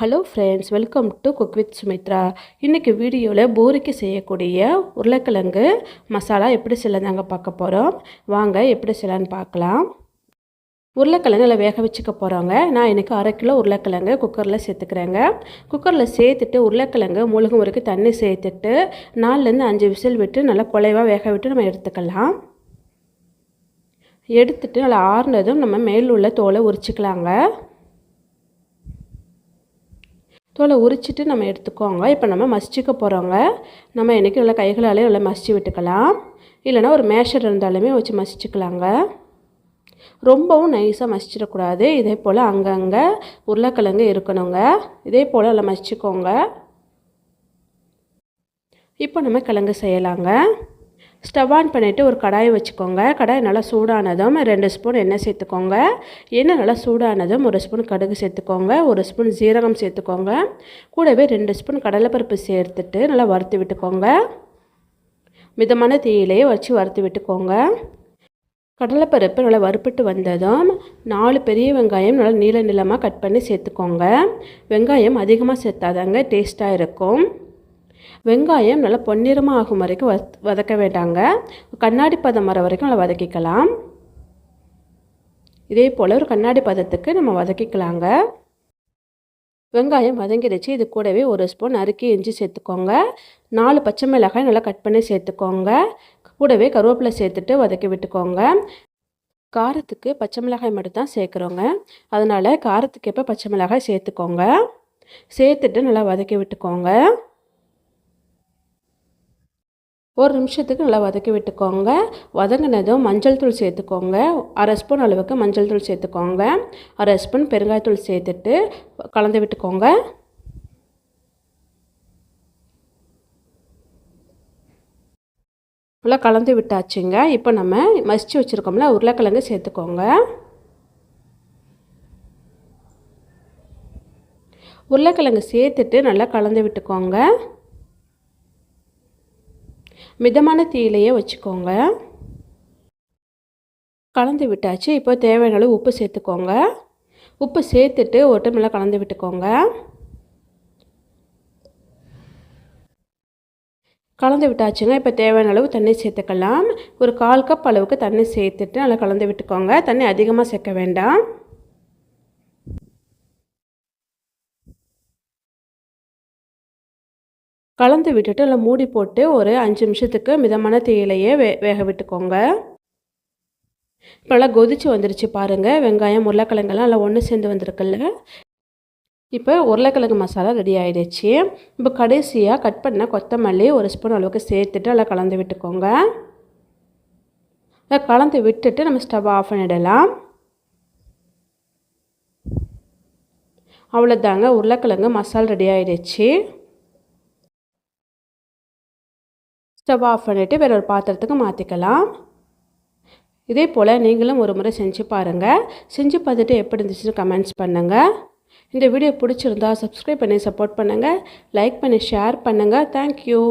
Hello friends, welcome to cook with Sumitra. இன்றைக்கி வீடியோவில் பூரிக்கு செய்யக்கூடிய உருளைக்கிழங்கு மசாலா எப்படி செய்யலாங்க பார்க்க போகிறோம். வாங்க எப்படி செய்யலான்னு பார்க்கலாம். உருளைக்கிழங்கு நல்லா வேக வச்சுக்க போகிறோங்க. நான் இன்றைக்கி 1/2 கிலோ உருளைக்கிழங்கு குக்கரில் சேர்த்துக்கிறேங்க. குக்கரில் சேர்த்துட்டு உருளைக்கிழங்கு முழுகும் வரைக்கும் தண்ணி சேர்த்துட்டு 4லேருந்து 5 விசில் விட்டு நல்லா குலைவாக வேக விட்டு நம்ம எடுத்துக்கலாம். எடுத்துட்டு நல்லா ஆறுனதும் நம்ம மேல் உள்ள தோலை உரிச்சிக்கலாங்க. தோலை உரிச்சிட்டு நம்ம எடுத்துக்கோங்க. இப்போ நம்ம மசிச்சுக்க போகிறோங்க. நம்ம இன்றைக்கி நல்லா கைகளாலே நல்லா மசிச்சு விட்டுக்கலாம். இல்லைனா ஒரு மேஷர் இருந்தாலுமே வச்சு மசிச்சுக்கலாங்க. ரொம்பவும் நைஸாக மசிச்சிடக்கூடாது. இதே போல் அங்கங்கே உருளைக்கிழங்கு இருக்கணுங்க. இதே போல் நல்லா மசிச்சுக்கோங்க. இப்போ நம்ம கிழங்கு செய்யலாங்க. ஸ்டவ் ஆன் பண்ணிவிட்டு ஒரு கடாயை வச்சுக்கோங்க. கடாய் நல்லா சூடானதும் 2 ஸ்பூன் எண்ணெய் சேர்த்துக்கோங்க. எண்ணெய் நல்லா சூடானதும் 1 ஸ்பூன் கடுகு சேர்த்துக்கோங்க. 1 ஸ்பூன் ஜீரகம் சேர்த்துக்கோங்க. கூடவே 2 ஸ்பூன் கடலைப்பருப்பு சேர்த்துட்டு நல்லா வறுத்து விட்டுக்கோங்க. மிதமான தீயிலேயே வச்சு வறுத்து விட்டுக்கோங்க. கடலைப்பருப்பு நல்லா வறுப்பிட்டு வந்ததும் 4 பெரிய வெங்காயம் நல்லா நீள நீளமாக கட் பண்ணி சேர்த்துக்கோங்க. வெங்காயம் அதிகமாக சேர்த்தாதாங்க டேஸ்ட்டாக இருக்கும். வெங்காயம் நல்லா பொன்னிறமாக ஆகும் வரைக்கும் வதக்க வேண்டாங்க. கண்ணாடி பதம் வர வரைக்கும் நல்லா வதக்கிக்கலாம். இதே போல் ஒரு கண்ணாடி பதத்துக்கு நம்ம வதக்கிக்கலாங்க. வெங்காயம் வதங்கிடுச்சு. இது கூடவே 1 ஸ்பூன் நறுக்கி இஞ்சி சேர்த்துக்கோங்க. 4 பச்சை மிளகாய் நல்லா கட் பண்ணி சேர்த்துக்கோங்க. கூடவே கருவேப்பிலை சேர்த்துட்டு வதக்கி விட்டுக்கோங்க. காரத்துக்கு பச்சை மிளகாய் மட்டும் தான் சேர்க்குறோங்க. அதனால் காரத்துக்கு எப்போ பச்சை மிளகாய் சேர்த்துக்கோங்க. சேர்த்துட்டு நல்லா வதக்கி விட்டுக்கோங்க. 1 நிமிஷத்துக்கு நல்லா வதக்கி விட்டுக்கோங்க. வதங்கினதும் மஞ்சள் தூள் சேர்த்துக்கோங்க. 1/2 ஸ்பூன் அளவுக்கு மஞ்சள் தூள் சேர்த்துக்கோங்க. 1/2 ஸ்பூன் பெருங்காயத்தூள் சேர்த்துட்டு கலந்து விட்டுக்கோங்க. நல்லா கலந்து விட்டாச்சுங்க. இப்போ நம்ம மசிச்சு வச்சுருக்கோம்ல உருளைக்கிழங்கு சேர்த்துக்கோங்க. உருளைக்கிழங்கு சேர்த்துட்டு நல்லா கலந்து விட்டுக்கோங்க. மிதமான தீயிலேயே வச்சுக்கோங்க. கலந்து விட்டாச்சு. இப்போ தேவையான அளவு உப்பு சேர்த்துக்கோங்க. உப்பு சேர்த்துட்டு ஒரு டைம் நல்லா கலந்து விட்டுக்கோங்க. கலந்து விட்டாச்சுங்க. இப்போ தேவையான அளவு தண்ணி சேர்த்துக்கலாம். ஒரு 1/4 கப் அளவுக்கு தண்ணி சேர்த்துட்டு நல்லா கலந்து விட்டுக்கோங்க. தண்ணி அதிகமாக சேர்க்க வேண்டாம். கலந்து விட்டுட்டு நல்லா மூடி போட்டு ஒரு 5 நிமிஷத்துக்கு மிதமான தீயிலேயே வேக விட்டுக்கோங்க. இப்போ நல்லா கொதிச்சு வந்துருச்சு பாருங்கள். வெங்காயம் உருளைக்கிழங்கெல்லாம் நல்லா ஒன்று சேர்ந்து வந்திருக்குல்ல. இப்போ உருளைக்கிழங்கு மசாலா ரெடி ஆகிடுச்சு. இப்போ கடைசியாக கட் பண்ண கொத்தமல்லி 1 ஸ்பூன் அளவுக்கு சேர்த்துட்டு நல்லா கலந்து விட்டுக்கோங்க. கலந்து விட்டுட்டு நம்ம ஸ்டவ் ஆஃப் பண்ணிடலாம். அவ்வளோதாங்க, உருளைக்கிழங்கு மசாலா ரெடி ஆகிடுச்சு. ஸ்டவ் ஆஃப் பண்ணிவிட்டு வேறு ஒரு பாத்திரத்துக்கு மாற்றிக்கலாம். இதே போல் நீங்களும் ஒரு முறை செஞ்சு பாருங்கள். செஞ்சு பார்த்துட்டு எப்படி இருந்துச்சுன்னு கமெண்ட்ஸ் பண்ணுங்கள். இந்த வீடியோ பிடிச்சிருந்தா சப்ஸ்கிரைப் பண்ணி சப்போர்ட் பண்ணுங்கள். லைக் பண்ணி ஷேர் பண்ணுங்கள். தேங்க்யூ.